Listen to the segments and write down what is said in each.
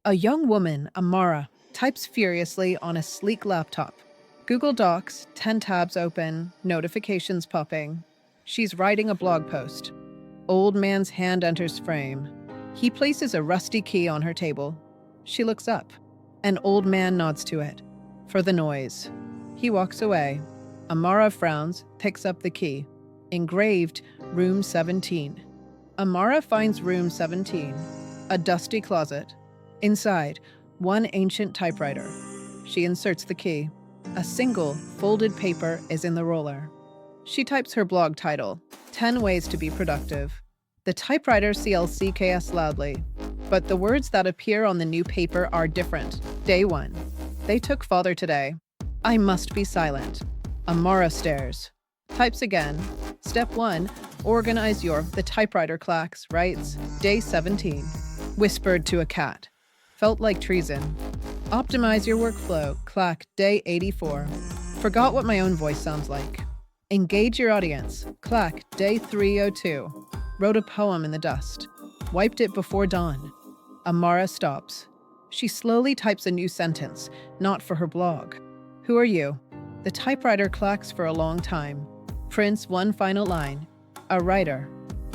A young woman, Amara, types furiously on a sleek laptop. Google Docs, 10 tabs open, notifications popping. She's writing a blog post. Old man's hand enters frame. He places a rusty key on her table. She looks up. An old man nods to it. For the noise. He walks away. Amara frowns, picks up the key. Engraved, Room 17. Amara finds Room 17, a dusty closet. Inside, one ancient typewriter. She inserts the key. A single, folded paper is in the roller. She types her blog title, 10 Ways to be Productive. The typewriter CLCKS loudly, but the words that appear on the new paper are different. Day 1. They took father today. I must be silent. Amara stares. Types again. Step 1. Organize the typewriter clacks, writes. Day 17. Whispered to a cat. Felt like treason. Optimize your workflow, clack. Day 84. Forgot what my own voice sounds like. Engage your audience, clack. Day 302. Wrote a poem in the dust. Wiped it before dawn. Amara stops. She slowly types a new sentence, not for her blog. Who are you? The typewriter clacks for a long time. Prints one final line. A writer.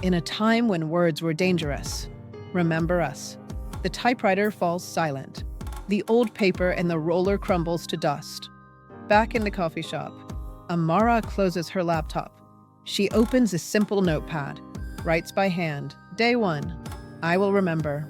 In a time when words were dangerous. Remember us. The typewriter falls silent. The old paper and the roller crumbles to dust. Back in the coffee shop, Amara closes her laptop. She opens a simple notepad. Writes by hand. Day 1. I will remember.